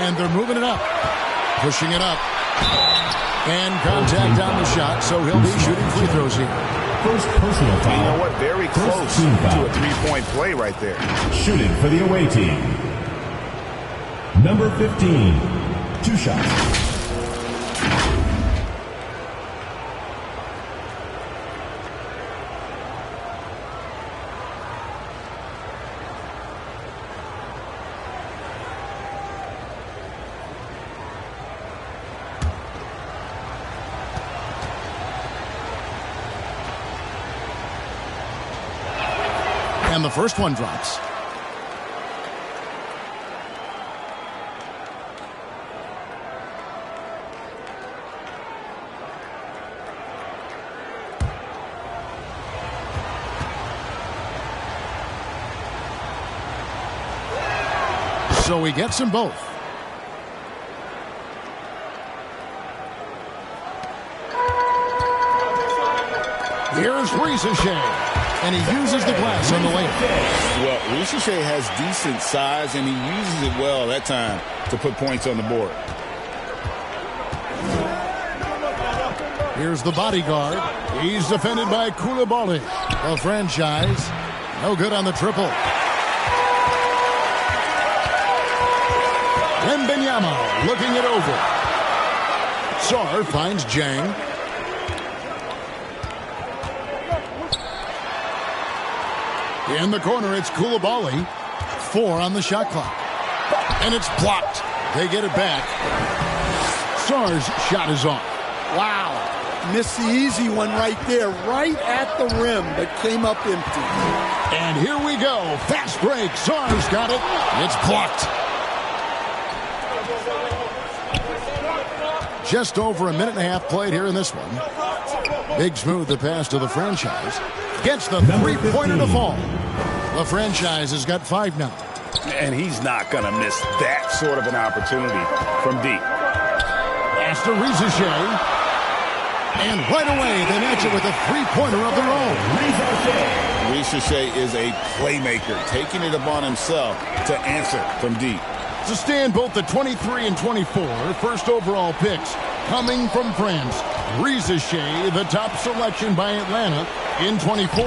And they're moving it up. Pushing it up. And contact on the shot, so he'll be shooting free throws here. First personal foul. You know what? Very close to a three-point play right there. Shooting for the away team. Number 15. 2 shots. And the first one drops. So he gets them both. Here's Ricochet. And he uses the glass on the layup. Well, Ricochet has decent size, and he uses it well that time to put points on the board. Here's the bodyguard. He's defended by Koulibaly. The franchise, no good on the triple. Wembanyama looking it over. Sarr finds Jang. In the corner, it's Koulibaly. 4 on the shot clock. And it's blocked. They get it back. Sarr's shot is off. Wow. Missed the easy one right there, right at the rim, but came up empty. And here we go. Fast break. Sarr's got it. It's blocked. Just over a minute and a half played here in this one. Big Smooth, the pass to the franchise. Gets the three-pointer to fall. The franchise has got 5 now. And he's not going to miss that sort of an opportunity from deep. Pass to Ricochet. And right away, they match it with a three-pointer of their own. Ricochet is a playmaker, taking it upon himself to answer from deep. To stand both the 23 and 24 first overall picks coming from France. Ricochet, the top selection by Atlanta in 24.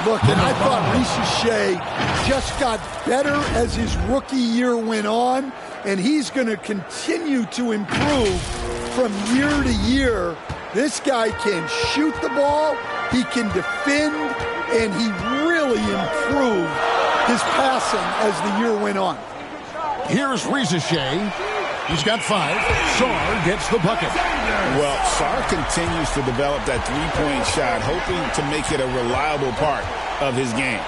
Look, and I thought Ricochet just got better as his rookie year went on, and he's going to continue to improve from year to year. This guy can shoot the ball, he can defend, and he really improved his passing as the year went on. Here's Ricochet. He's got 5. Sarr gets the bucket. Well, Sarr continues to develop that three-point shot, hoping to make it a reliable part of his game.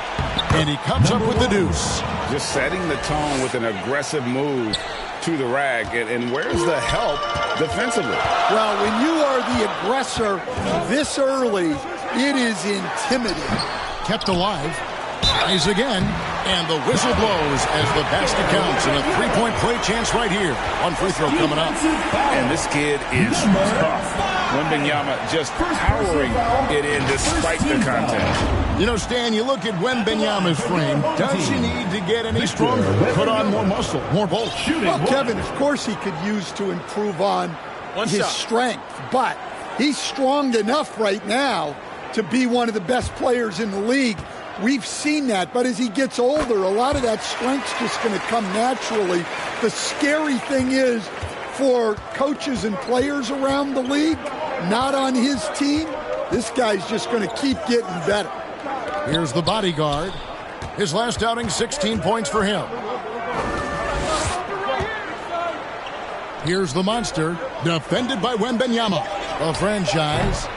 And he comes up with the deuce. Just setting the tone with an aggressive move to the rack. And where's the help defensively? Well, when you are the aggressor this early, it is intimidating. Kept alive. Tries again. And the whistle blows as the basket counts. And a three-point play chance right here. One free throw coming up. And this kid is tough. Wembanyama just powering it in despite the contest. You know, Stan, you look at Wembanyama's frame. Does he need to get any stronger? Put on more muscle, more bulk? Well, Kevin, of course he could use to improve on his strength. But he's strong enough right now to be one of the best players in the league. We've seen that, but as he gets older, a lot of that strength's just going to come naturally. The scary thing is, for coaches and players around the league, not on his team, this guy's just going to keep getting better. Here's the bodyguard. His last outing, 16 points for him. Here's the monster, defended by Wembanyama. The franchise,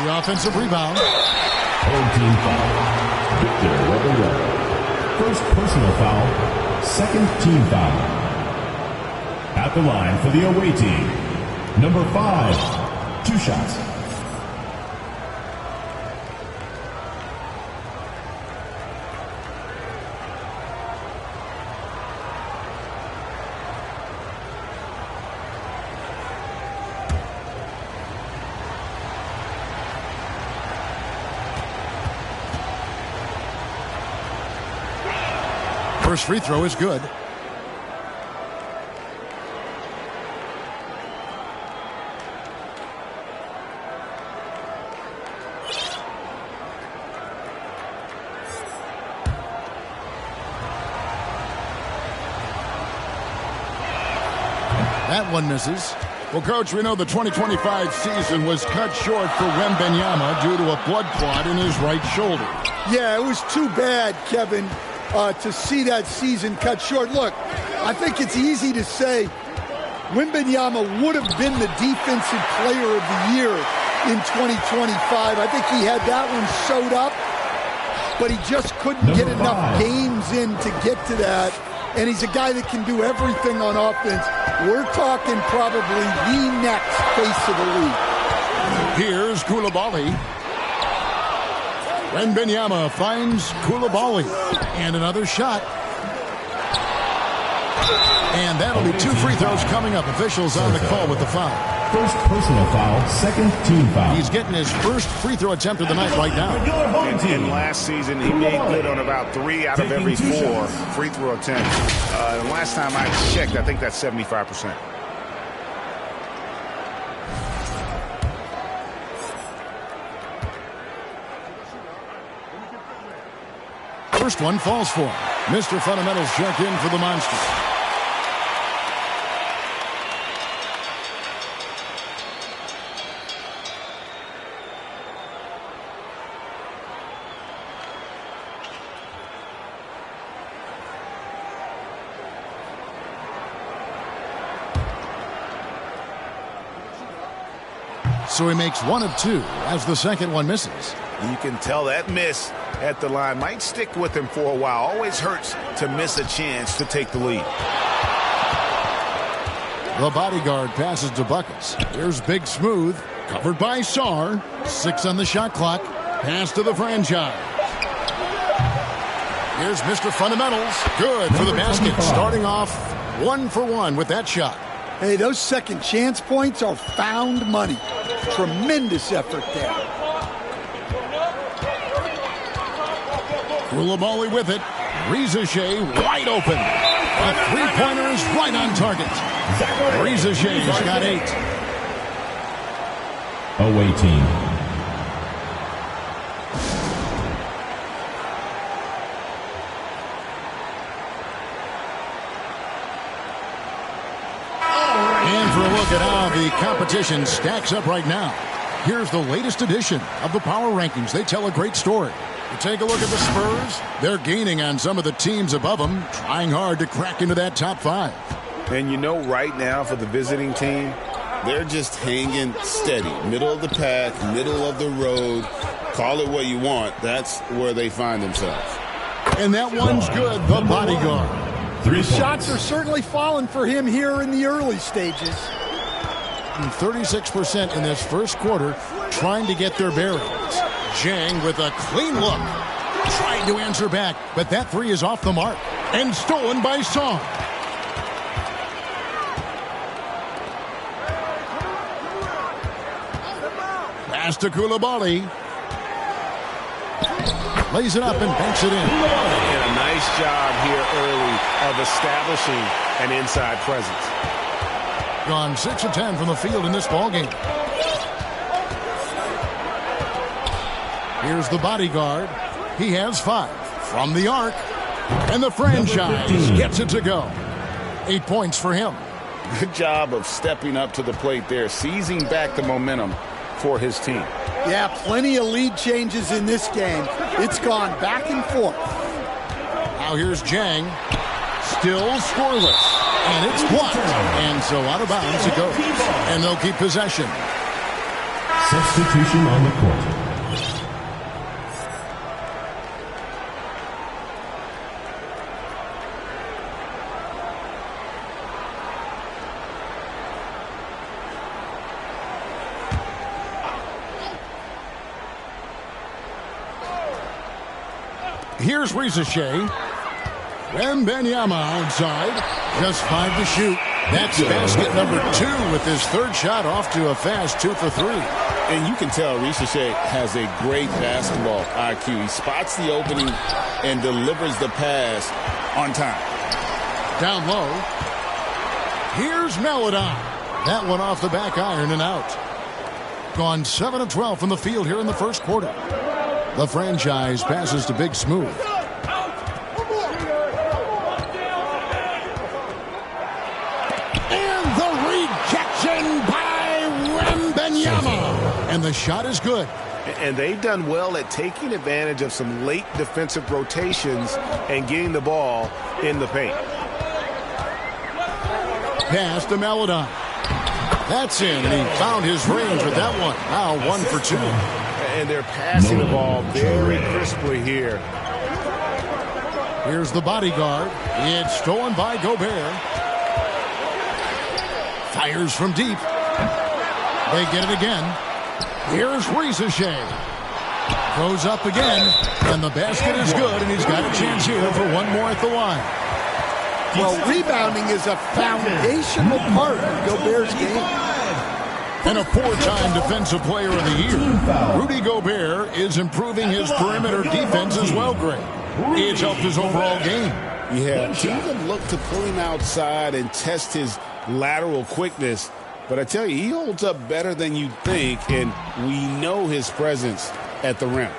the offensive rebound. Home team foul. Victor Wembanyama. First personal foul, second team foul. At the line for the away team, number 5, 2 shots. First free throw is good. That one misses. Well, Coach, we know the 2025 season was cut short for Wembanyama due to a blood clot in his right shoulder. Yeah, it was too bad, Kevin, to see that season cut short. Look, I think it's easy to say Wembanyama would have been the defensive player of the year in 2025. I think he had that one sewed up, but he just couldn't get enough games in to get to that. And he's a guy that can do everything on offense. We're talking probably the next face of the league. Here's Coulibaly. Wembanyama finds Coulibaly. And another shot. And that'll be 2 free throws coming up. Officials on the call with the foul. First personal foul, second team foul. He's getting his first free throw attempt of the night right now. And last season, he made good on about 3 out of every 4 free throw attempts. Last time I checked, I think that's 75%. First one falls for him. Mr. Fundamentals check in for the Monster. So he makes 1 of 2 as the second one misses. You can tell that miss at the line might stick with him for a while. Always hurts to miss a chance to take the lead. The bodyguard passes to Buckets. Here's Big Smooth, covered by Sarr. 6 on the shot clock. Pass to the franchise. Here's Mr. Fundamentals. Good for the basket. Starting off 1 for 1 with that shot. Hey, those second chance points are found money. Tremendous effort there. Coulibaly with it. Rizachet wide open. A three-pointer is right on target. Rizachet's got 8. Away team. And for a look at how the competition stacks up right now. Here's the latest edition of the Power Rankings. They tell a great story. You take a look at the Spurs. They're gaining on some of the teams above them, trying hard to crack into that top 5. And you know right now for the visiting team, they're just hanging steady. Middle of the pack, middle of the road. Call it what you want. That's where they find themselves. And that one's good, the bodyguard. 3 Shots are certainly falling for him here in the early stages. 36% in this first quarter, trying to get their bearings. Zhang with a clean look. Trying to answer back, but that 3 is off the mark. And stolen by Song. Pass to Coulibaly. Lays it up and banks it in. And a nice job here early of establishing an inside presence. Gone 6 of 10 from the field in this ballgame. Here's the bodyguard. He has 5 from the arc. And the franchise gets it to go. 8 points for him. Good job of stepping up to the plate there, seizing back the momentum for his team. Yeah, plenty of lead changes in this game. It's gone back and forth. Now here's Zhang. Still scoreless. And it's blocked. And so out of bounds it goes. And they'll keep possession. Substitution on the court. Here's Rizachet. Wembanyama outside. Just 5 to shoot. That's basket number 2 with his 3rd shot off to a fast 2 for 3. And you can tell Rizachet has a great basketball IQ. He spots the opening and delivers the pass on time. Down low. Here's Melodon. That one off the back iron and out. Gone 7 of 12 from the field here in the first quarter. The franchise passes to Big Smooth. And the rejection by Wembanyama. And the shot is good. And they've done well at taking advantage of some late defensive rotations and getting the ball in the paint. Pass to Maladon. That's in, and he found his range with that one. Now 1 for 2. And they're passing the ball very crisply here. Here's the bodyguard. It's stolen by Gobert. Fires from deep. They get it again. Here's Ricochet. Goes up again, and the basket is good, and he's got a chance here for one more at the line. Well, rebounding is a foundational part of Gobert's game. And a 4-time Defensive Player of the Year. Rudy Gobert is improving his perimeter defense as well, Greg. It's helped his overall game. Yeah, teams have looked to pull him outside and test his lateral quickness. But I tell you, he holds up better than you'd think, and we know his presence at the rim.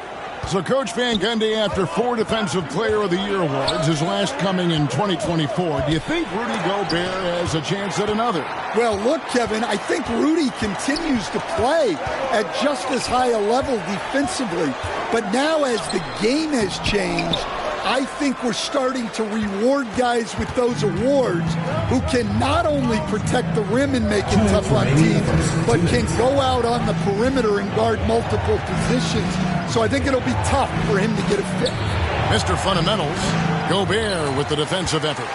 So Coach Van Gundy, after 4 Defensive Player of the Year awards, his last coming in 2024, do you think Rudy Gobert has a chance at another? Well, look, Kevin, I think Rudy continues to play at just as high a level defensively. But now as the game has changed, I think we're starting to reward guys with those awards who can not only protect the rim and make it tough on teams, but can go out on the perimeter and guard multiple positions. So I think it'll be tough for him to get a fit. Mr. Fundamentals, Gobert with the defensive effort.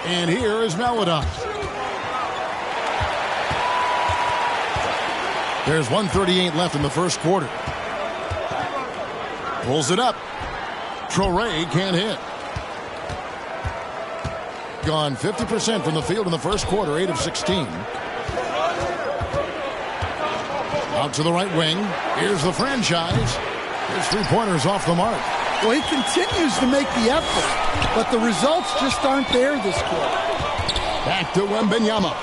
And here is Maladon. There's 1:38 left in the first quarter. Pulls it up. Traoré can't hit. Gone 50% from the field in the first quarter, 8 of 16. Out to the right wing. Here's the franchise. His 3-pointers off the mark. Well, he continues to make the effort, but the results just aren't there this quarter. Back to Wembanyama.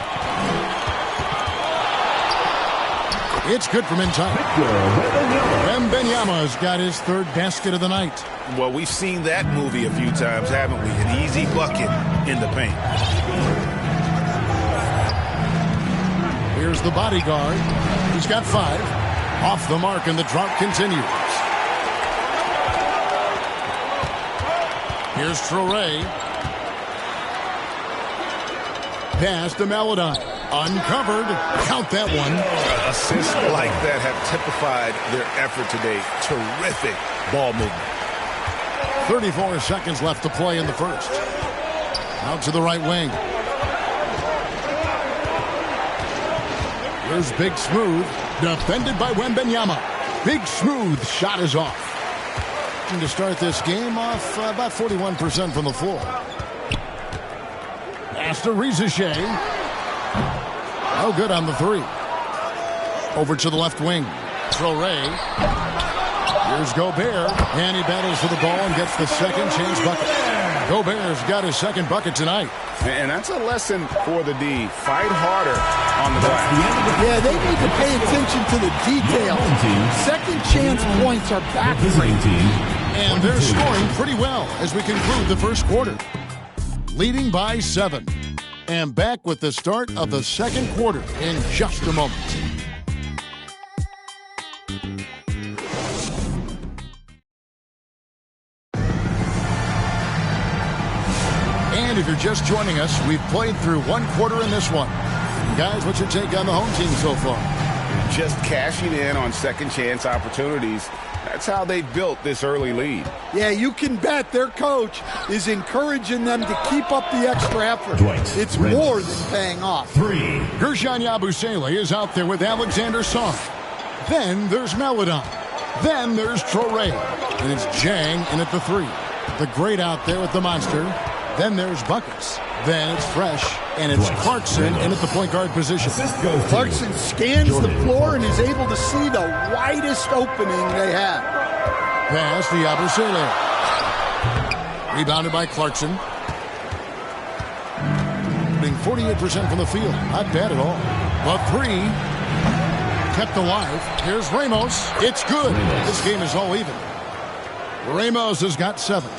It's good from inside. Wembanyama's got his 3rd basket of the night. Well, we've seen that movie a few times, haven't we? An easy bucket in the paint. Here's the bodyguard. He's got 5. Off the mark, and the drought continues. Here's Traoré. Pass to Maladon. Uncovered. Count that one. Assists like that have typified their effort today. Terrific ball movement. 34 seconds left to play in the first. Out to the right wing. Here's Big Smooth. Defended by Wembanyama. Big Smooth shot is off. And to start this game off about 41% from the floor. Pass to Ricochet. No good on the 3. Over to the left wing. Traoré. Here's Gobert. And he battles for the ball and gets the second chance bucket. Gobert's got his 2nd bucket tonight. And that's a lesson for the D. Fight harder on the glass. Yeah, they need to pay attention to the details. Second chance points are back. And they're scoring pretty well as we conclude the first quarter. Leading by 7. And back with the start of the second quarter in just a moment. And if you're just joining us, we've played through 1 quarter in this one. Guys, what's your take on the home team so far? Just cashing in on second chance opportunities. That's how they built this early lead. Yeah, you can bet their coach is encouraging them to keep up the extra effort. It's more than paying off. 3. Gershon Yabusele is out there with Alexander Song. Then there's Maladon. Then there's Traoré. And it's Jang in at the 3. The great out there with the monster. Then there's Buckets. Then it's Fresh. And it's Clarkson in at the point guard position. Clarkson scans the floor and is able to see the widest opening they have. Pass to Yabusele. Rebounded by Clarkson. Shooting 48% from the field. Not bad at all. The 3 kept alive. Here's Ramos. It's good. This game is all even. Ramos has got 7.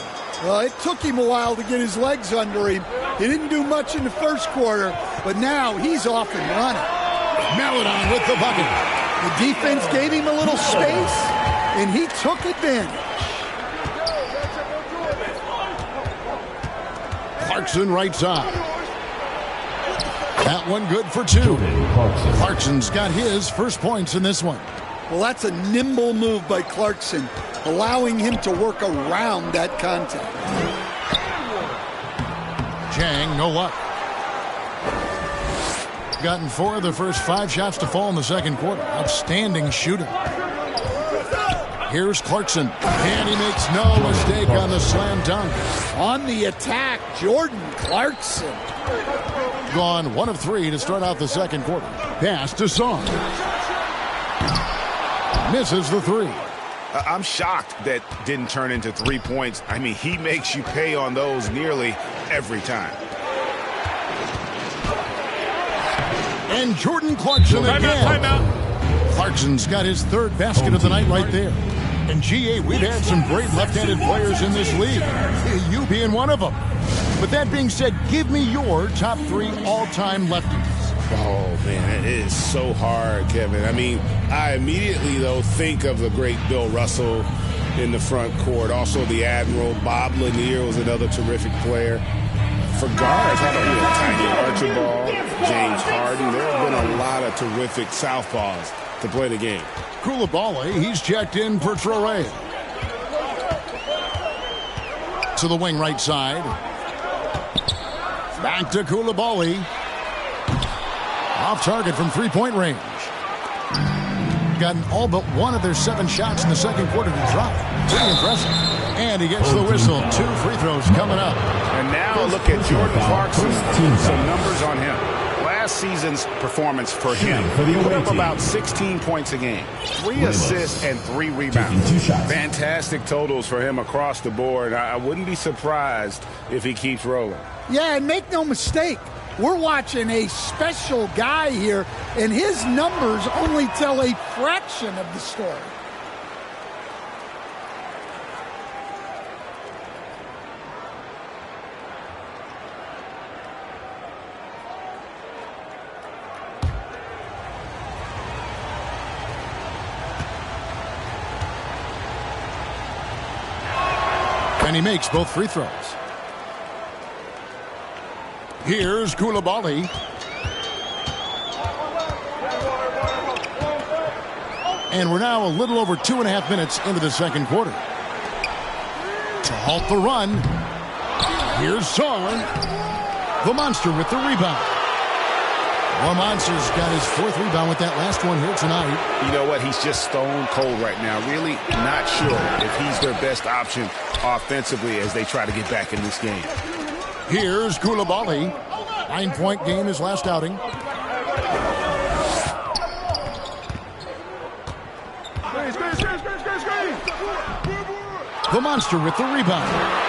It took him a while to get his legs under him. He didn't do much in the first quarter, but now he's off and running. Maladon with the bucket. The defense gave him a little space, and he took advantage. Clarkson right side. That one good for two. Clarkson's got his first points in this one. Well, that's a nimble move by Clarkson, allowing him to work around that contact. Chang, no luck. Gotten 4 of the first 5 shots to fall in the second quarter. Outstanding shooting. Here's Clarkson, and he makes no mistake on the slam dunk. On the attack, Jordan Clarkson. Gone 1 of 3 to start out the second quarter. Pass to Song. Misses the 3. I'm shocked that didn't turn into 3 points. I mean, he makes you pay on those nearly every time. And Jordan Clarkson again. Timeout. Clarkson's got his 3rd basket of the night right there. And GA, we've had some great left-handed players in this league. You being one of them. But that being said, give me your top 3 all-time lefties. Oh, man, it is so hard, Kevin. I mean, I immediately, though, think of the great Bill Russell in the front court. Also the Admiral. Bob Lanier was another terrific player. For guards, how about Tiny Archibald, James Harden? There have been a lot of terrific southpaws to play the game. Koulibaly, he's checked in for Traore. To the wing right side. Back to Koulibaly. Off target from 3-point range. Gotten all but 1 of their 7 shots in the second quarter to drop. Pretty impressive. And he gets the whistle. 2 free throws coming up. And now look at Jordan Clarkson. Some numbers on him. Last season's performance for him, put up about 16 points a game, 3 assists and 3 rebounds. Fantastic totals for him across the board. I wouldn't be surprised if he keeps rolling. Yeah, and make no mistake, we're watching a special guy here, and his numbers only tell a fraction of the story. And he makes both free throws. Here's Koulibaly. And we're now a little over 2.5 minutes into the second quarter. To halt the run, here's Song. The Monster with the rebound. The Monster's got his 4th rebound with that last one here tonight. You know what? He's just stone cold right now. Really not sure if he's their best option offensively as they try to get back in this game. Here's Koulibaly. 9-point game his last outing. The Monster with the rebound.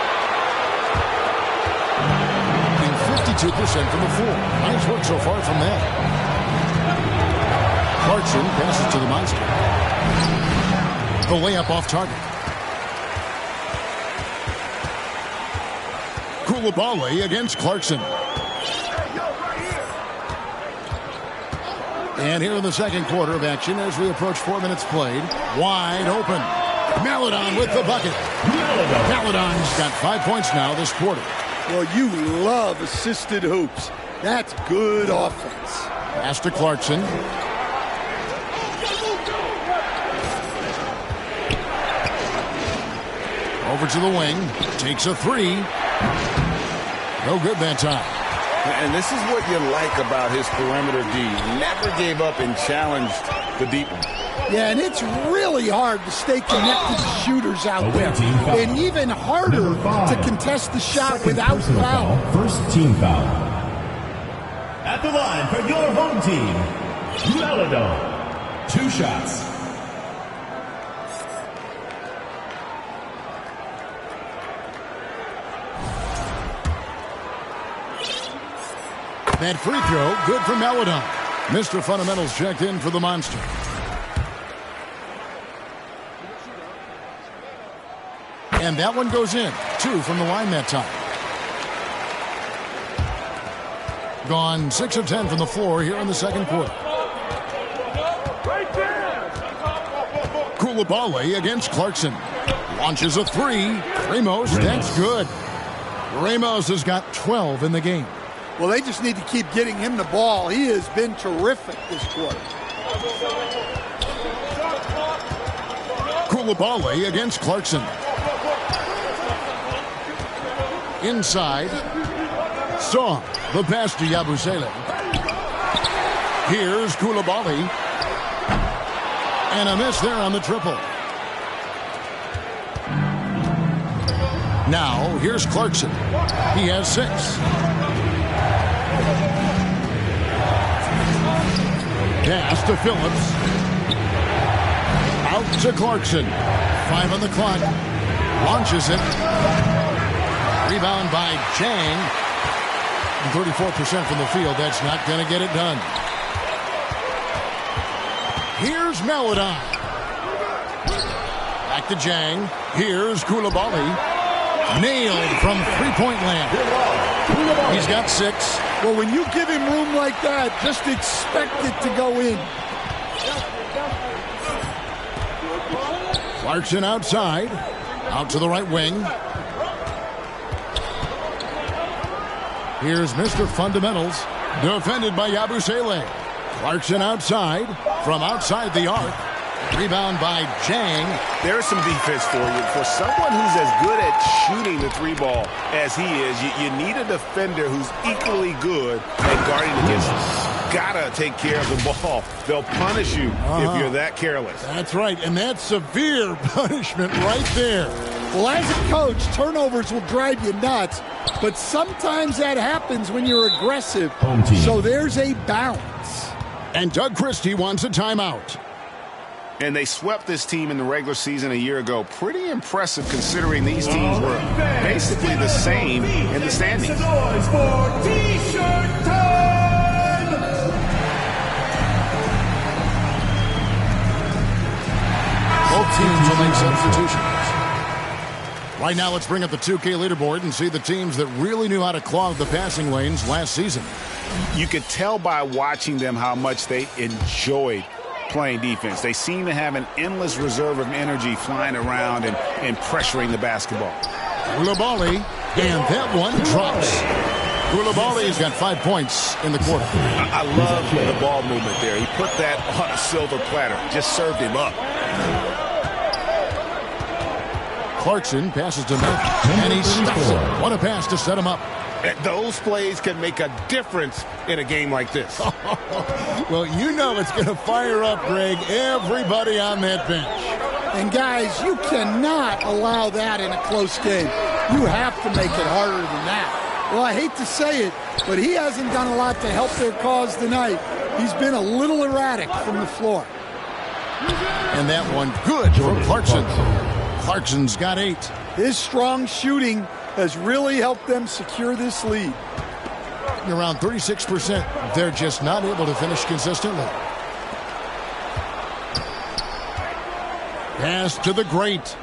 52% from the floor. Nice work so far from that. Clarkson passes to the Monster. The layup off target. Koulibaly against Clarkson. And here in the second quarter of action as we approach 4 minutes played. Wide open. Maladon with the bucket. Maladon's got 5 points now this quarter. Well, you love assisted hoops. That's good offense. Pass to Clarkson. Over to the wing. Takes a 3. No good that time. And this is what you like about his perimeter D. Never gave up and challenged the deep one. Yeah, and it's really hard to stay connected to shooters out there. And even harder to contest the shot without foul. First team foul. At the line for your home team, Maladon. 2 shots. That free throw, good for Maladon. Mr. Fundamentals checked in for the Monster. And that one goes in. 2 from the line that time. Gone 6 of 10 from the floor here in the second quarter. Coulibaly against Clarkson. Launches a 3. Ramos, that's good. Ramos has got 12 in the game. Well, they just need to keep getting him the ball. He has been terrific this quarter. Coulibaly against Clarkson. Inside. Saw the pass to Yabusele. Here's Coulibaly. And a miss there on the triple. Now, here's Clarkson. He has 6. Pass to Phillips. Out to Clarkson. 5 on the clock. Launches it. Rebound by Chang. 34% from the field. That's not going to get it done. Here's Maladon. Back to Jang. Here's Coulibaly. Nailed from three-point land. He's got 6. Well, when you give him room like that, just expect it to go in. Clarkson outside. Out to the right wing. Here's Mr. Fundamentals. Defended by Yabusele. Clarkson outside. From outside the arc. Rebound by Jang. There's some defense for you. For someone who's as good at shooting the 3-ball as he is, you need a defender who's equally good at guarding against him. Gotta take care of the ball. They'll punish you if you're that careless. That's right, and that's severe punishment right there. Well, as a coach, turnovers will drive you nuts, but sometimes that happens when you're aggressive. So there's a balance. And Doug Christie wants a timeout. And they swept this team in the regular season a year ago. Pretty impressive considering these teams were basically the same in the standings. Both teams will make substitutions. Right now, let's bring up the 2K leaderboard and see the teams that really knew how to clog the passing lanes last season. You could tell by watching them how much they enjoyed playing defense. They seem to have an endless reserve of energy flying around and pressuring the basketball. Coulibaly, and that one drops. Coulibaly's got 5 points in the quarter. I love the ball movement there. He put that on a silver platter. Just served him up. Clarkson passes to Memphis, and he stops it. What a pass to set him up. Those plays can make a difference in a game like this. Well, you know it's going to fire up, Greg, everybody on that bench. And, guys, you cannot allow that in a close game. You have to make it harder than that. Well, I hate to say it, but he hasn't done a lot to help their cause tonight. He's been a little erratic from the floor. And that one good for Clarkson. Clarkson's got 8. His strong shooting has really helped them secure this lead. Around 36%. They're just not able to finish consistently. Pass to the great.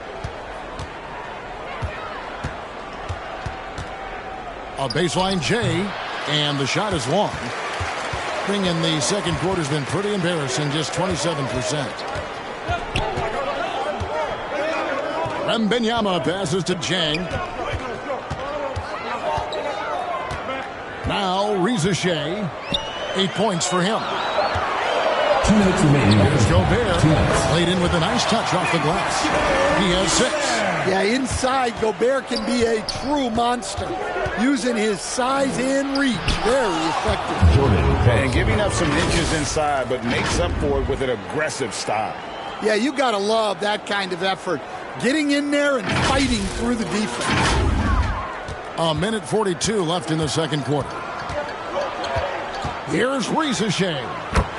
A baseline J, and the shot is long. Thing in the second quarter has been pretty embarrassing, just 27%. Wembanyama passes to Jang. Now Reza Shea. 8 points for him. 2 minutes remaining. Here's Gobert. Played in with a nice touch off the glass. He has 6. Yeah, inside, Gobert can be a true monster, using his size and reach. Very effective. And giving up some inches inside, but makes up for it with an aggressive style. Yeah, you got to love that kind of effort. Getting in there and fighting through the defense. A minute 42 left in the second quarter. Here's Reza Shea.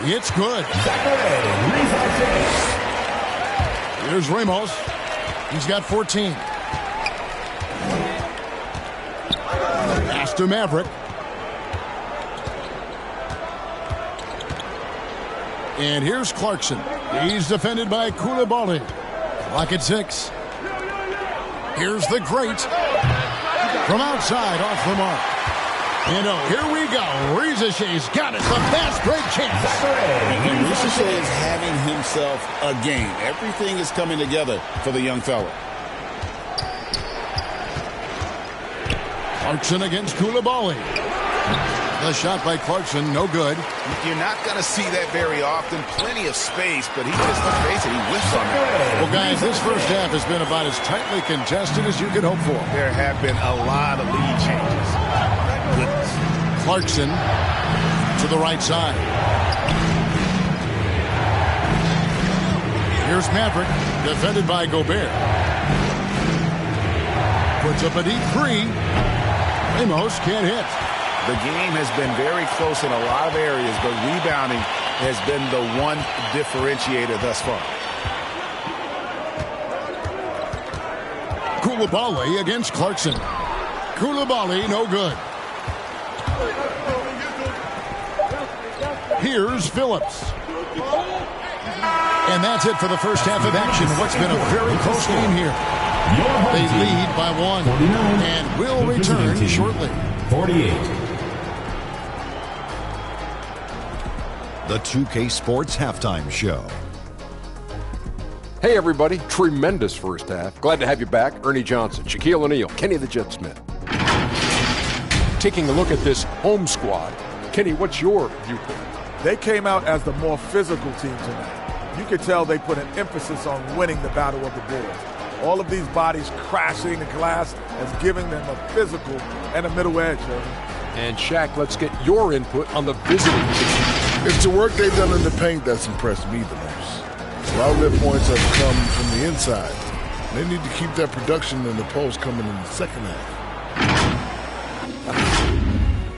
It's good. Here's Ramos. He's got 14. Pass to Maverick. And here's Clarkson. He's defended by Coulibaly. Clock at 6. Here's the great From outside, off the mark. And here we go. Rizashay's got it. The fast break chance. And Rizashay is having himself a game. Everything is coming together for the young fella. Clarkson against Koulibaly. The shot by Clarkson, no good. You're not going to see that very often. Plenty of space, but he just, let's face it, he whiffs on it. Well, guys, this first half has been about as tightly contested as you could hope for. There have been a lot of lead changes. Goodness. Clarkson to the right side. Here's Maverick, defended by Gobert. Puts up a deep three. Ramos can't hit. The game has been very close in a lot of areas, but rebounding has been the one differentiator thus far. Koulibaly against Clarkson. Koulibaly, no good. Here's Phillips. And that's it for the first half of action. What's been a very close game here. They lead by 1 and will return shortly. 48. The 2K Sports Halftime Show. Hey, everybody. Tremendous first half. Glad to have you back. Ernie Johnson, Shaquille O'Neal, Kenny the Jet Smith. Taking a look at this home squad. Kenny, what's your viewpoint? They came out as the more physical team tonight. You could tell they put an emphasis on winning the battle of the boards. All of these bodies crashing the glass has given them a physical and a middle edge. And Shaq, let's get your input on the visiting team. It's the work they've done in the paint that's impressed me the most. A lot of their points have come from the inside. They need to keep that production in the post coming in the second half.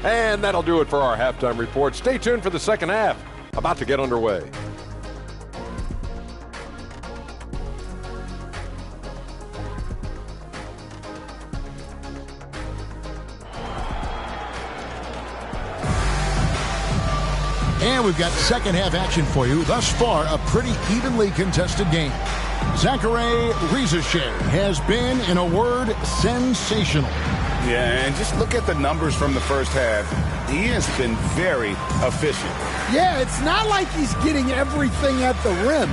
And that'll do it for our halftime report. Stay tuned for the second half. About to get underway. And we've got second half action for you. Thus far, a pretty evenly contested game. Zaccharie Rizashay has been, in a word, sensational. Yeah, and just look at the numbers from the first half. He has been very efficient. Yeah, it's not like he's getting everything at the rim.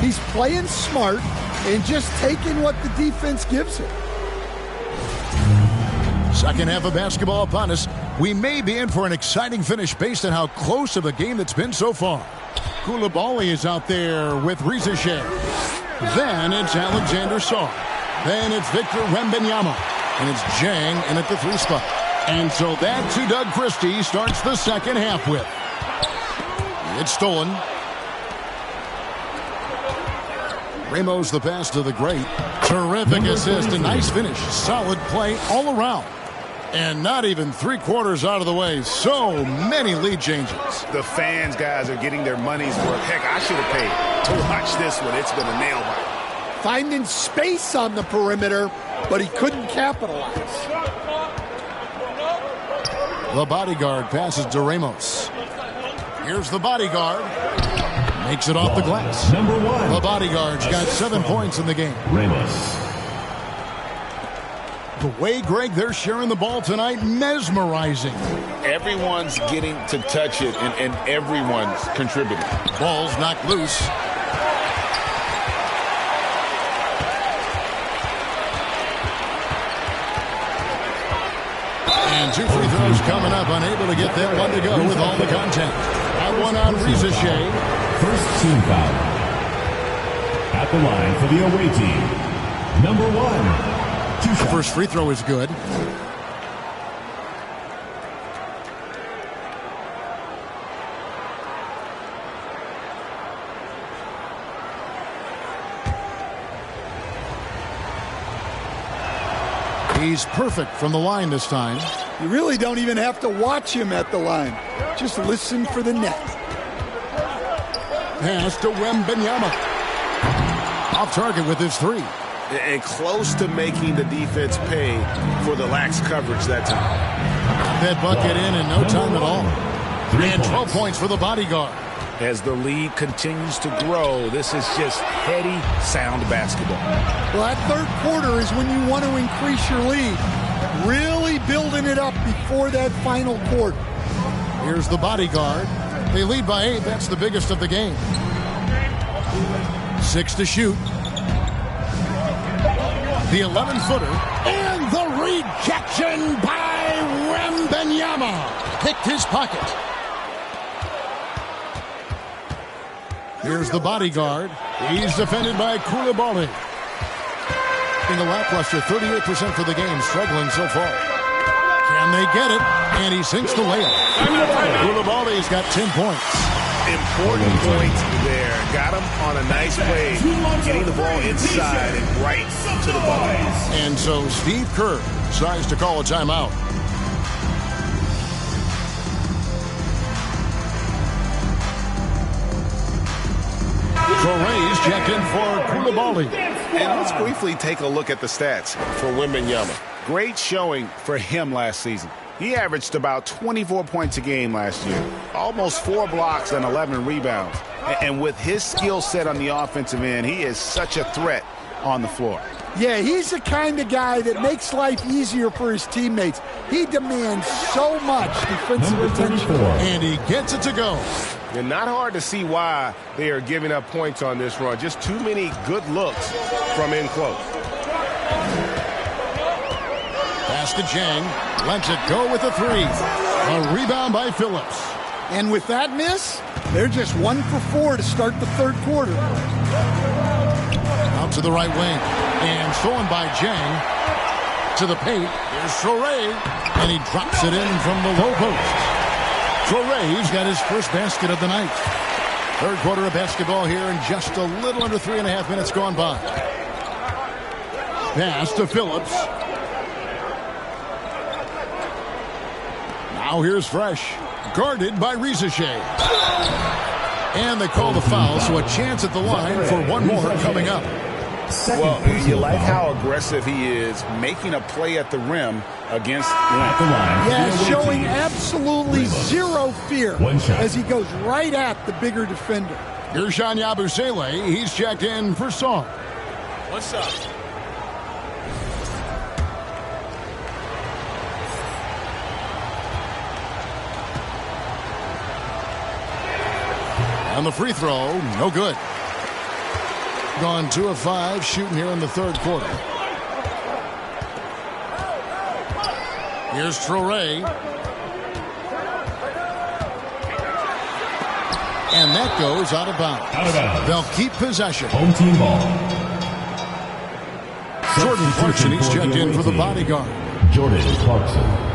He's playing smart and just taking what the defense gives him. Second half of basketball upon us. We may be in for an exciting finish based on how close of a game that's been so far. Koulibaly is out there with Rizashay. Then it's Alexander Sarr. Then it's Victor Wembanyama. And it's Jang in at the 3 spot. And so that's who Doug Christie starts the second half with. It's stolen. Ramos the pass to the great. Terrific assist, a nice finish. Solid play all around. And not even 3/4 out of the way. So many lead changes. The fans, guys, are getting their money's worth. Heck, I should have paid to watch this one. It's been a nail biter. Finding space on the perimeter, but he couldn't capitalize. The bodyguard passes to Ramos. Here's the bodyguard. Makes it off the glass. Number 1. The bodyguard's got 7 points in the game. Ramos. The way, Greg, they're sharing the ball tonight, mesmerizing. Everyone's getting to touch it, and everyone's contributing. Ball's knocked loose. And 2 free throws coming up, unable to get that one to go with all the contact. That one on Rizashay. First team foul. At the line for the away team. Number 1. The first free throw is good. He's perfect from the line this time. You really don't even have to watch him at the line. Just listen for the net. Pass to Wembanyama. Off target with his 3. And close to making the defense pay for the lax coverage that time. That bucket in no time at all. And 12 points for the bodyguard. As the lead continues to grow, this is just heady, sound basketball. Well, that third quarter is when you want to increase your lead. Really building it up before that final quarter. Here's the bodyguard. They lead by 8. That's the biggest of the game. 6 to shoot. The 11-footer. And the rejection by Wembanyama. Picked his pocket. Here's the bodyguard. He's defended by Koulibaly. In the lackluster 38% for the game, struggling so far. Can they get it? And he sinks the layup. Koulibaly's got 10 points. Important points there. Got him on a nice play, getting the ball inside and right to the ball. And so Steve Kerr decides to call a timeout. Torres checked in for Koulibaly. And let's briefly take a look at the stats for Wembanyama. Great showing for him last season. He averaged about 24 points a game last year, almost 4 blocks and 11 rebounds. And with his skill set on the offensive end, he is such a threat on the floor. Yeah, he's the kind of guy that makes life easier for his teammates. He demands so much defensive attention. And he gets it to go. And not hard to see why they are giving up points on this run. Just too many good looks from in close. Pass to Jang. Lets it go with a 3. A rebound by Phillips. And with that miss, they're just 1 for 4 to start the third quarter. Out to the right wing. And stolen by Jang. To the paint. Here's Torres. And he drops it in from the low post. Torres got his first basket of the night. Third quarter of basketball here in just a little under 3.5 minutes gone by. Pass to Phillips. Now here's Fresh. Guarded by Rizichet. And they call the foul, so a chance at the line for one more coming up. Well, you like how aggressive he is, making a play at the rim against Lynn. Yeah, showing absolutely zero fear as he goes right at the bigger defender. Gershon Yabusele, he's checked in for Song. What's up? And the free throw, no good. Gone 2 of 5 shooting here in the third quarter. Here's Torres. And that goes out of bounds. They'll keep possession. Home team ball. Jordan Clarkson, he's checked in for the bodyguard. Jordan Clarkson.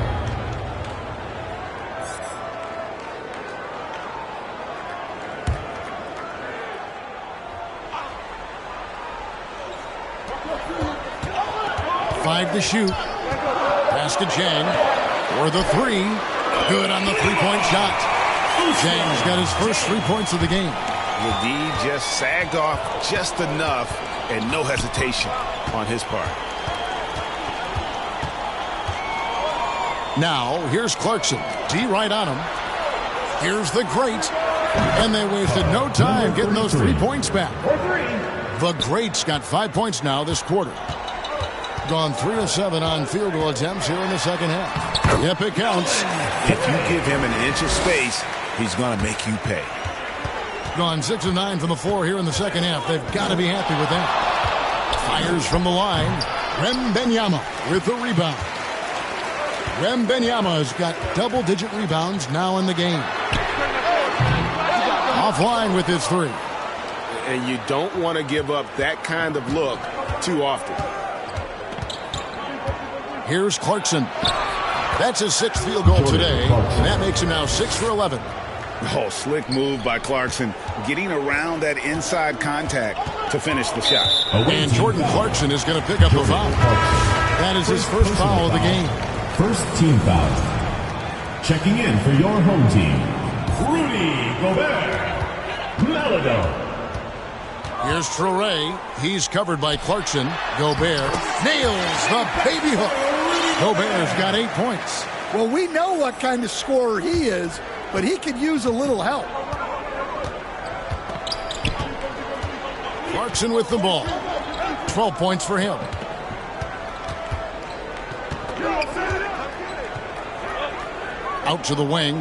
To shoot. Pass to Jang for the 3. Good on the 3-point shot. Jang's got his first 3 points of the game. The D just sagged off just enough and no hesitation on his part. Now here's Clarkson. D right on him. Here's the great. And they wasted no time getting those 3 points back. The great's got 5 points now this quarter. Gone 3 of 7 on field goal attempts here in the second half. Yep, it counts. If you give him an inch of space, he's going to make you pay. Gone 6 of 9 from the floor here in the second half. They've got to be happy with that. Fires from the line. Wembanyama with the rebound. Wembanyama's got double-digit rebounds now in the game. Offline with his 3. And you don't want to give up that kind of look too often. Here's Clarkson. That's his 6th field goal today. And that makes him now 6 for 11. Oh, slick move by Clarkson, getting around that inside contact to finish the shot. And Jordan Clarkson is going to pick up the foul. That is his first foul of the game. First team foul. Checking in for your home team, Rudy Gobert. Malado. Here's Torres. He's covered by Clarkson. Gobert nails the baby hook. Gobert's got 8 points. Well, we know what kind of scorer he is, but he could use a little help. Clarkson with the ball. 12 points for him. Out to the wing.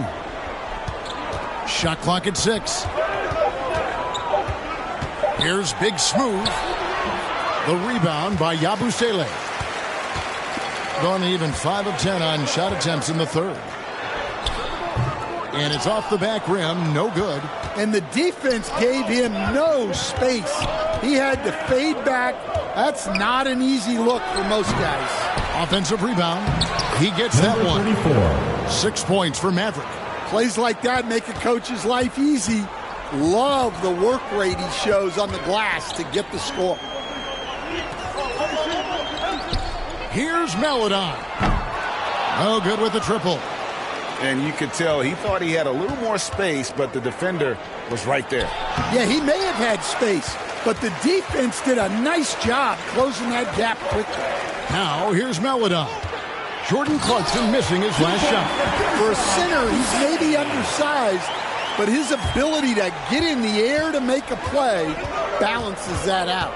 Shot clock at 6. Here's Big Smooth. The rebound by Yabusele. Gone even 5 of 10 on shot attempts in the third. And it's off the back rim, no good. And the defense gave him no space. He had to fade back. That's not an easy look for most guys. Offensive rebound. He gets that one. 34. 6 points for Maverick. Plays like that make a coach's life easy. Love the work rate he shows on the glass to get the score. Here's Maladon. No good with the triple. And you could tell he thought he had a little more space, but the defender was right there. Yeah, he may have had space, but the defense did a nice job closing that gap quickly. Now, here's Maladon. Jordan Clarkson missing his last shot. For a center, he's maybe undersized, but his ability to get in the air to make a play balances that out.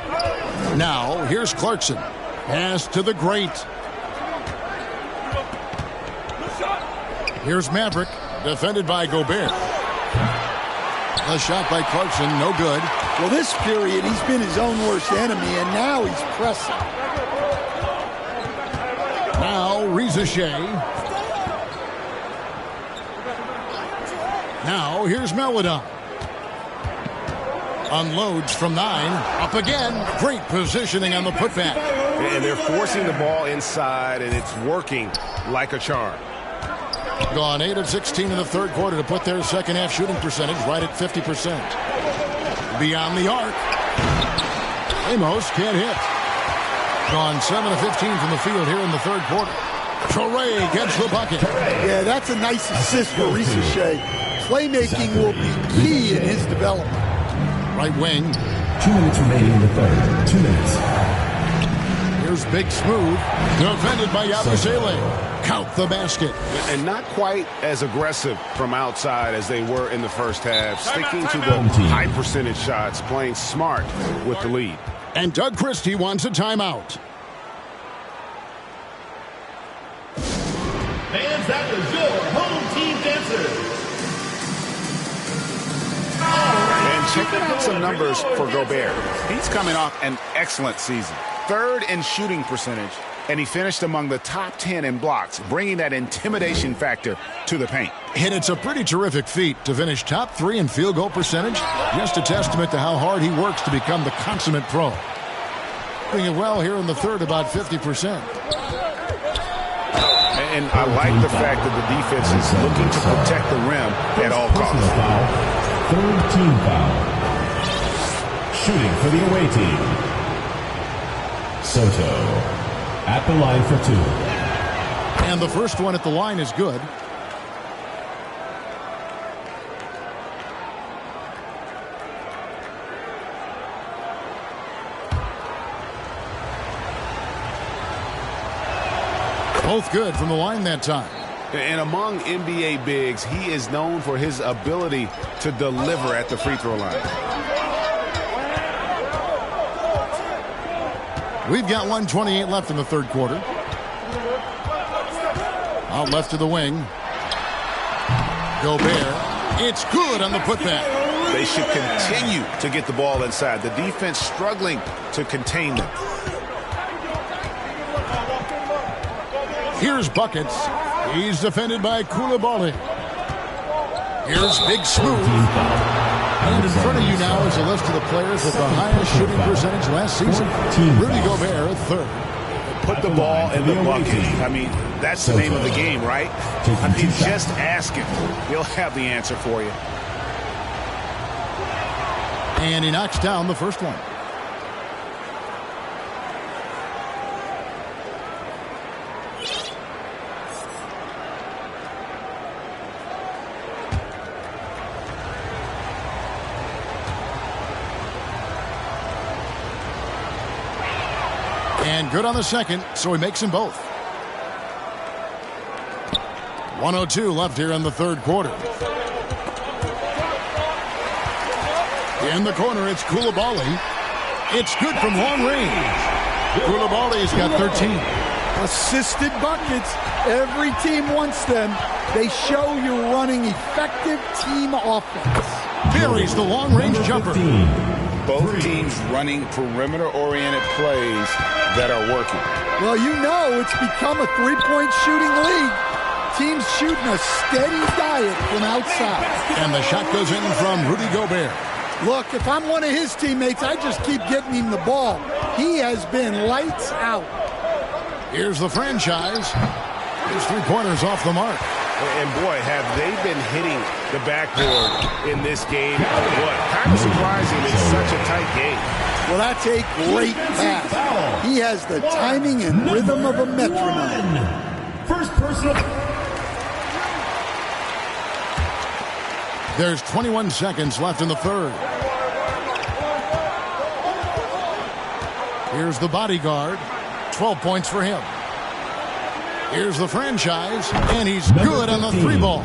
Now, here's Clarkson. Pass to the great. Here's Maverick, defended by Gobert. A shot by Clarkson, no good. Well, this period, he's been his own worst enemy, and now he's pressing. Now, Reza Shea. Now, here's Maladon. Unloads from 9. Up again. Great positioning on the putback. And they're forcing the ball inside, and it's working like a charm. Gone 8 of 16 in the third quarter to put their second half shooting percentage right at 50%. Beyond the arc. Amos can't hit. Gone 7 of 15 from the field here in the third quarter. Toure gets the bucket. Yeah, that's a nice assist for Reza Shea. Playmaking will be key in his development. Right wing. 2 minutes remaining in the third. 2 minutes. Here's Big Smooth. Defended by Yabusele. Count the basket. And not quite as aggressive from outside as they were in the first half. Sticking to the high percentage shots. Playing smart with the lead. And Doug Christie wants a timeout. Fans, that was your home team dancers. And checking out some numbers for Gobert. He's coming off an excellent season. 3rd in shooting percentage, and he finished among the top 10 in blocks, bringing that intimidation factor to the paint. And it's a pretty terrific feat to finish top 3 in field goal percentage. Just a testament to how hard he works to become the consummate pro. Doing it well here in the third, about 50%. And I like the fact that the defense is looking to protect the rim at all costs. Third team foul. Shooting for the away team. Soto at the line for 2. And the first one at the line is good. Both good from the line that time. And among NBA bigs, he is known for his ability to deliver at the free throw line. We've got 1:28 left in the third quarter. Out left to the wing. Gobert. It's good on the putback. They should continue to get the ball inside. The defense struggling to contain them. Here's Buckets. He's defended by Koulibaly. Here's Big Smooth. And in front of you now is a list of the players with the highest shooting percentage last season. Rudy Gobert, 3rd. Put the ball in the bucket. I mean, that's the name of the game, right? I mean, just ask him. He'll have the answer for you. And he knocks down the first one. And good on the second, so he makes them both. 1:02 left here in the third quarter. In the corner, it's Koulibaly. It's good from long range. Koulibaly's got 13. Assisted buckets. Every team wants them. They show you're running effective team offense. Buries the long-range jumper. Both teams running perimeter-oriented plays that are working. Well, you know it's become a three-point shooting league. Teams shooting a steady diet from outside. And the shot goes in from Rudy Gobert. Look, if I'm one of his teammates, I just keep getting him the ball. He has been lights out. Here's the franchise. His three-pointers off the mark. And boy, have they been hitting the backboard in this game. What? Kind of surprising. It's such a tight game. Well, that's a great pass. He has the timing and rhythm of a metronome. First personal. There's 21 seconds left in the third. Here's the bodyguard. 12 points for him. Here's the franchise, and he's good on the three ball.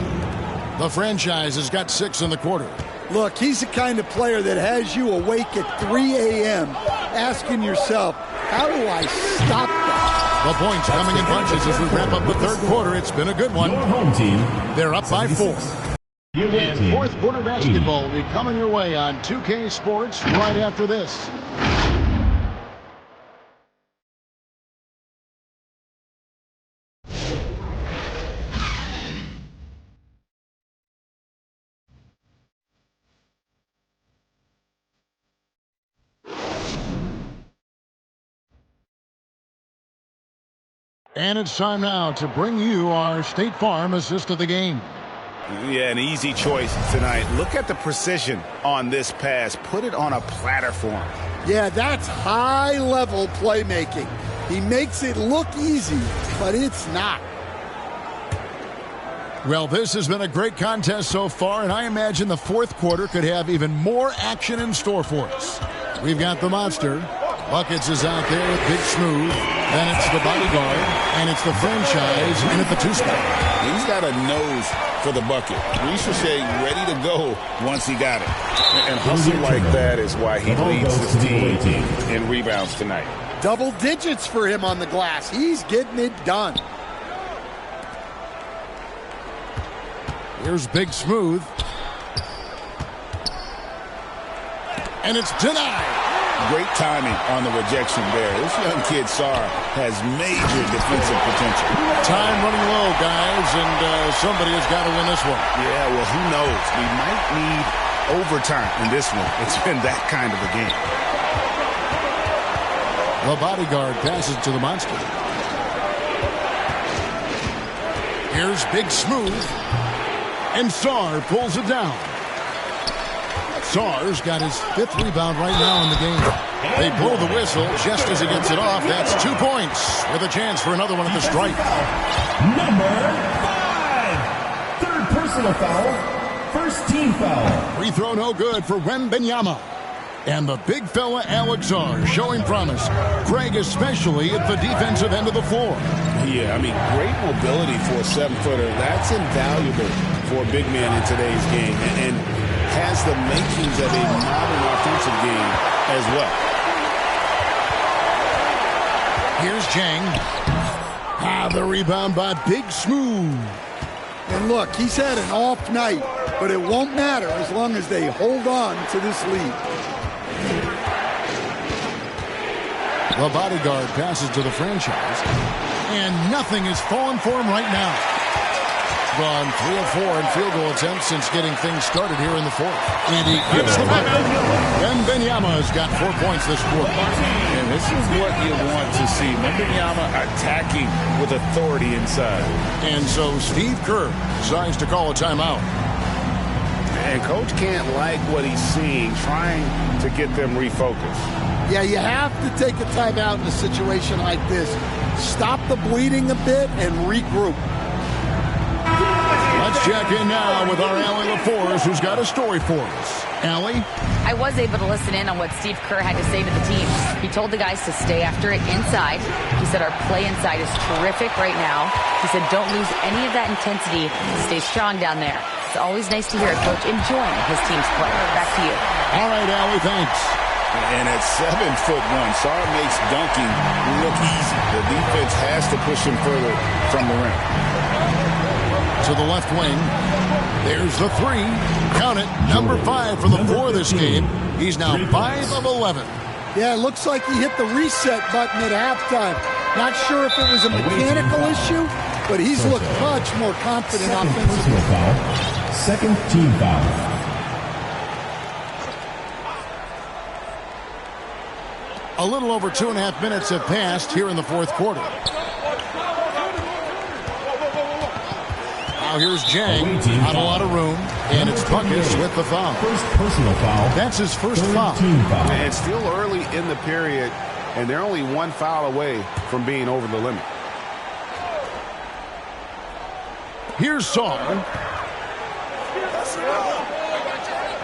The franchise has got 6 in the quarter. Look, he's the kind of player that has you awake at 3 a.m. asking yourself, how do I stop that? The points coming in bunches as we wrap up the third quarter. It's been a good one. Your home team. They're up by 4. And fourth quarter basketball will be coming your way on 2K Sports right after this. And it's time now to bring you our State Farm assist of the game. Yeah, an easy choice tonight. Look at the precision on this pass. Put it on a platter for him. Yeah, that's high-level playmaking. He makes it look easy, but it's not. Well, this has been a great contest so far, and I imagine the fourth quarter could have even more action in store for us. We've got the monster. Buckets is out there with Big Smooth. Then it's the bodyguard, and it's the franchise in at the 2 spot. He's got a nose for the bucket. Ricochet ready to go once he got it. And hustle like that is why he leads his team in rebounds tonight. Double digits for him on the glass. He's getting it done. Here's Big Smooth. And it's denied. Great timing on the rejection there. This young kid, Sarr, has major defensive potential. Time running low, guys, and somebody has got to win this one. Yeah, well, who knows? We might need overtime in this one. It's been that kind of a game. The bodyguard passes to the monster. Here's Big Smooth. And Sarr pulls it down. Sarr's got his 5th rebound right now in the game. They blow the whistle just as he gets it off. That's 2 points with a chance for another one at the stripe. Number 5. Third personal foul. First team foul. Free throw no good for Wembanyama. And the big fella Alex Sarr showing promise. Craig especially at the defensive end of the floor. Yeah, I mean, great mobility for a 7-footer. That's invaluable for a big man in today's game. And has the makings of a modern offensive game as well. Here's Chang. The rebound by Big Smooth. And look, he's had an off night, but it won't matter as long as they hold on to this lead. The bodyguard passes to the franchise. And nothing is falling for him right now. Gone 3 of 4 in field goal attempts since getting things started here in the fourth. And he gets the bucket. Wembanyama's got 4 points this quarter. And this is what you want to see. Wembanyama attacking with authority inside. And so Steve Kerr decides to call a timeout. And coach can't like what he's seeing, trying to get them refocused. Yeah, you have to take a timeout in a situation like this. Stop the bleeding a bit and regroup. Let's check in now with our Allie LaForce, who's got a story for us. Allie? I was able to listen in on what Steve Kerr had to say to the team. He told the guys to stay after it inside. He said our play inside is terrific right now. He said don't lose any of that intensity. Stay strong down there. It's always nice to hear a coach enjoying his team's play. Back to you. All right, Allie, thanks. And at 7'1", Sarr makes dunking look easy. The defense has to push him further from the rim. To the left wing. There's the three. Count it. Number 5 for the 4 this game. He's now 5 of 11. Yeah, it looks like he hit the reset button at halftime. Not sure if it was a mechanical issue, but he's looked much more confident offensively. Second team foul. A little over 2.5 minutes have passed here in the fourth quarter. Now here's Jang. Not a lot of room. And it's Buckets with the foul. First personal foul. That's his first foul. And it's still early in the period, and they're only 1 foul away from being over the limit. Here's Sarr.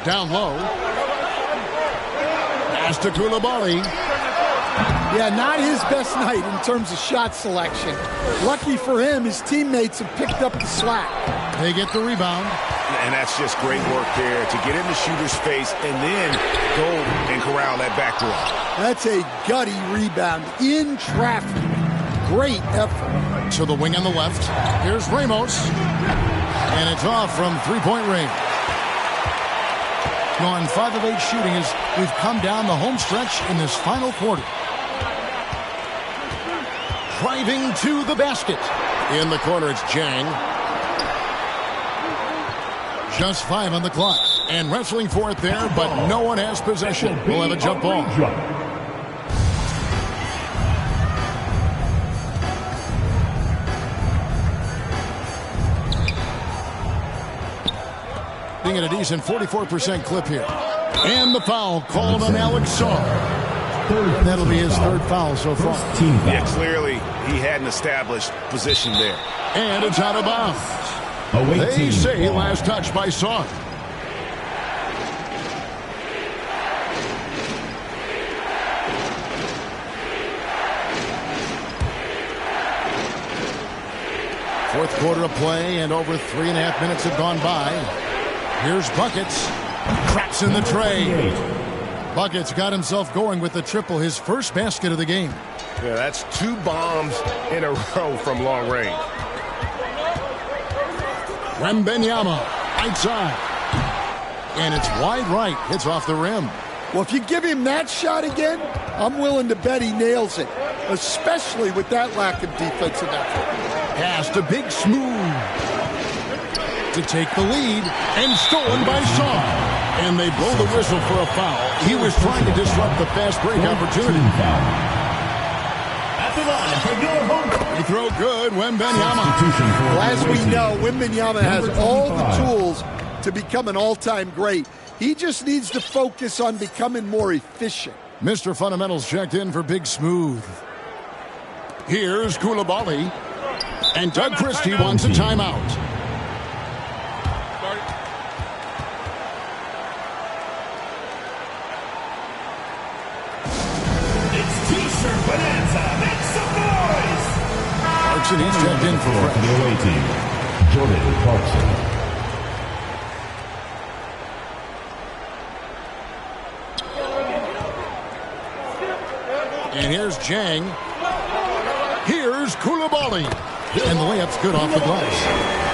Down low. Pass to Koulibaly. Yeah, not his best night in terms of shot selection. Lucky for him, his teammates have picked up the slack. They get the rebound. And that's just great work there to get in the shooter's face and then go and corral that backdoor. That's a gutty rebound in traffic. Great effort. To the wing on the left. Here's Ramos. And it's off from three-point range. Gone 5 of 8 shooting as we've come down the home stretch in this final quarter. Driving to the basket. In the corner, it's Jang. Just 5 on the clock. And wrestling for it there, but no one has possession. We'll have a jump ball. Being at a decent 44% clip here. And the foul called on Alex Sarr. That'll be his third foul so far. Yeah, clearly he hadn't established position there. And it's out of bounds. They say last touch by Sarr. Fourth quarter of play, and over 3.5 minutes have gone by. Here's Buckets. Cracks in the tray. Buckets got himself going with the triple, his first basket of the game. Yeah, that's 2 bombs in a row from long range. Wembanyama, right side. And it's wide right. Hits off the rim. Well, if you give him that shot again, I'm willing to bet he nails it, especially with that lack of defensive effort. Pass to Big Smooth to take the lead, and stolen by Sarr. And they blow the whistle for a foul. He was trying to disrupt the fast break opportunity. At the line for your home. They throw good, Wembanyama. Well, as we know, Wembanyama has all the tools to become an all-time great. He just needs to focus on becoming more efficient. Mr. Fundamentals checked in for Big Smooth. Here's Koulibaly. And Doug Christie wants a timeout. Clarkson, he's checked in for the away team. Jordan Clarkson. And here's Jang. Here's Koulibaly. And the layup's good off the glass.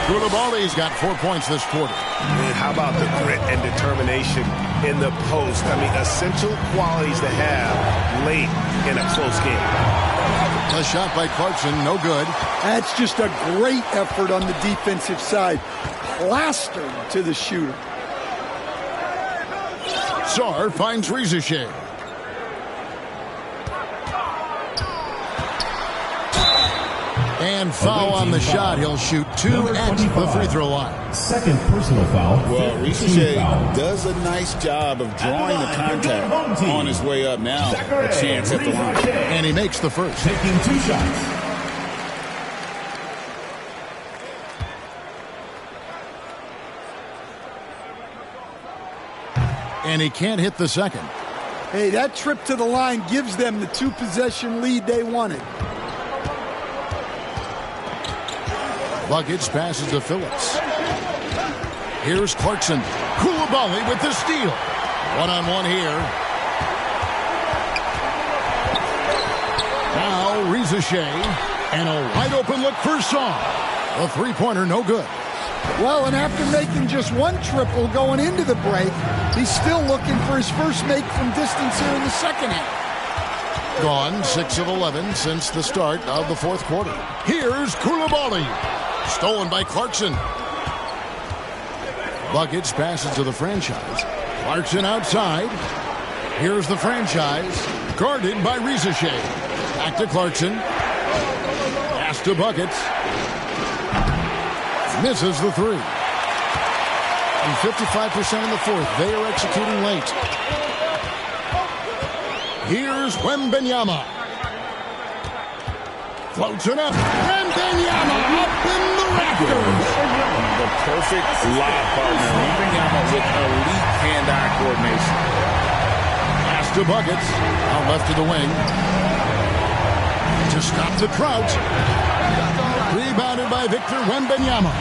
Koulibaly's got 4 points this quarter. And how about the grit and determination in the post? I mean, essential qualities to have late in a close game. A shot by Clarkson, no good. That's just a great effort on the defensive side. Plastered to the shooter. Sarr finds Rizachet. And foul on the shot. He'll shoot 2 at the free throw line. Second personal foul. Well, Rizachet does a nice job of drawing the contact on his way up now. A chance at the line. And he makes the first. Taking 2 shots. And he can't hit the second. Hey, that trip to the line gives them the 2-possession lead they wanted. Buckets passes to Phillips. Here's Clarkson. Koulibaly with the steal. One-on-one here. Now Rizashay, and a wide open look for Song. A three-pointer, no good. Well, and after making just one triple going into the break, he's still looking for his first make from distance here in the second half. Gone 6 of 11 since the start of the fourth quarter. Here's Koulibaly. Stolen by Clarkson. Buckets passes to the franchise. Clarkson outside. Here's the franchise. Guarded by Rizashay. Back to Clarkson. Pass to Buckets. Misses the three. And 55% in the fourth. They are executing late. Here's Wembanyama. Floats it up. Wembanyama up in the rafters. The perfect lob partner. Wembanyama with elite hand-eye coordination. Pass to Buckets. Out left to the wing. To stop the Trout. Rebounded by Victor Wembanyama.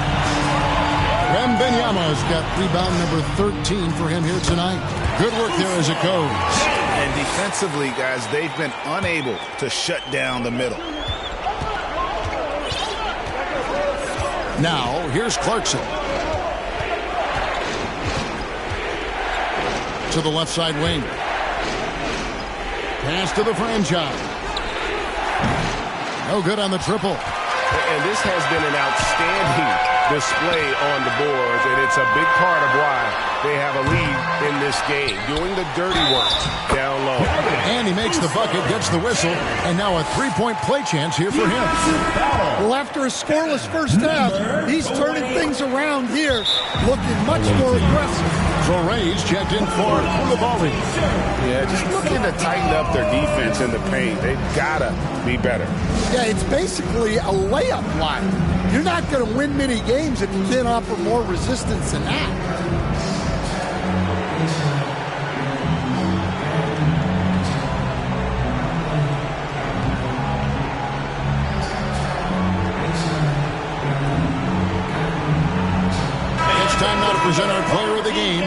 Wembanyama's got rebound number 13 for him here tonight. Good work there as it goes. And defensively, guys, they've been unable to shut down the middle. Now, here's Clarkson. To the left side wing. Pass to the franchise. No good on the triple. And this has been an outstanding display on the boards, and it's a big part of why they have a lead in this game, doing the dirty work down low. And he makes the bucket, gets the whistle, and now a three-point play chance here for him. Well, after a scoreless first half, he's turning things around here, looking much more aggressive. Torres checked in for Koulibaly. Yeah, just looking to tighten up their defense in the paint. They've got to be better. Yeah, it's basically a layup line. You're not going to win many games if you can't offer more resistance than that. Time now to present our player of the game,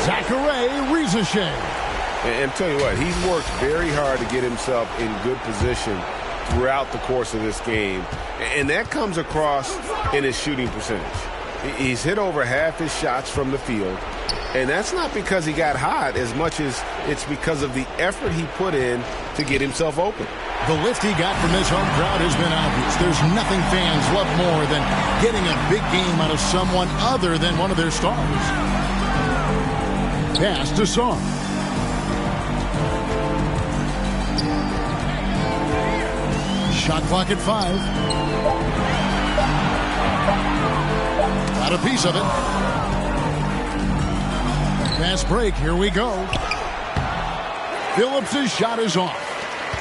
Zachary Rizashay. And tell you what, he's worked very hard to get himself in good position throughout the course of this game. And that comes across in his shooting percentage. He's hit over half his shots from the field. And that's not because he got hot as much as it's because of the effort he put in to get himself open. The lift he got from his home crowd has been obvious. There's nothing fans love more than getting a big game out of someone other than one of their stars. Pass to Song. Shot clock at 5. Got a piece of it. Fast break, here we go. Phillips' shot is off.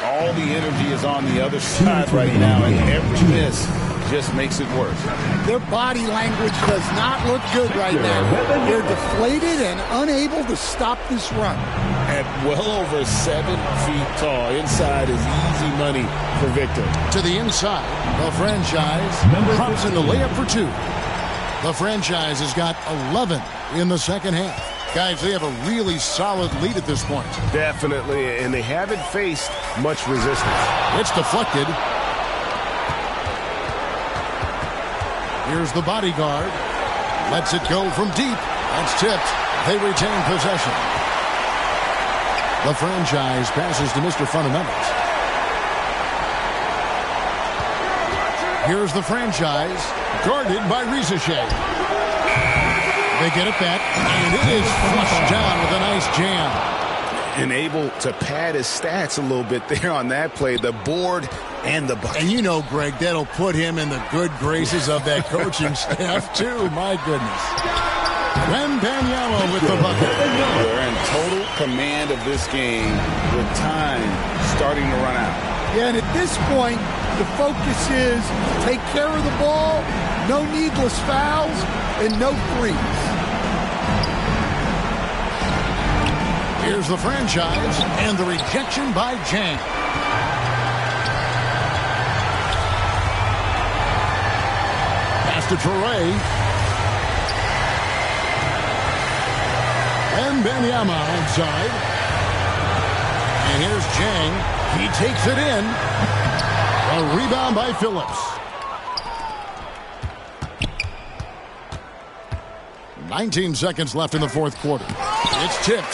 All the energy is on the other side right now, and every miss just makes it worse. Their body language does not look good right now. They're deflated and unable to stop this run. At well over 7 feet tall, inside is easy money for Victor. To the inside, the franchise drops in the layup for 2. The franchise has got 11 in the second half. Guys, they have a really solid lead at this point. Definitely, and they haven't faced much resistance. It's deflected. Here's the bodyguard. Lets it go from deep. That's tipped. They retain possession. The franchise passes to Mr. Fundamentals. Here's the franchise, guarded by Rizashay. They get it back, and it is flushed down with a nice jam. And able to pad his stats a little bit there on that play, the board and the bucket. And you know, Greg, that'll put him in the good graces of that coaching staff, too. My goodness. Wembanyama with the bucket. They're in total command of this game with time starting to run out. Yeah, and at this point, the focus is take care of the ball, no needless fouls, and no threes. Here's the franchise and the rejection by Jang. Pass to Torre. And Wembanyama outside. And here's Jang. He takes it in. A rebound by Phillips. 19 seconds left in the fourth quarter. It's tipped.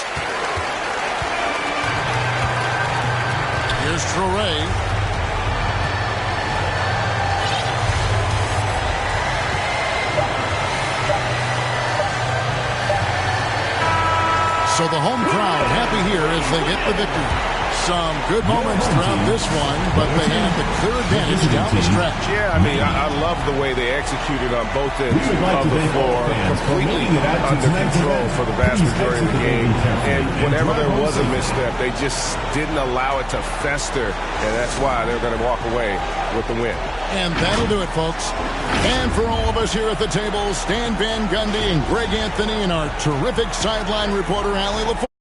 Here's Traore. So the home crowd happy here as they get the victory. Some good moments throughout this one, but they have the clear advantage down the stretch. Yeah, I mean, I love the way they executed on both ends of the floor, completely under control for the vast majority of the game. And whenever there was a misstep, they just didn't allow it to fester, and that's why they're going to walk away with the win. And that'll do it, folks. And for all of us here at the table, Stan Van Gundy and Greg Anthony and our terrific sideline reporter, Allie LaFleur.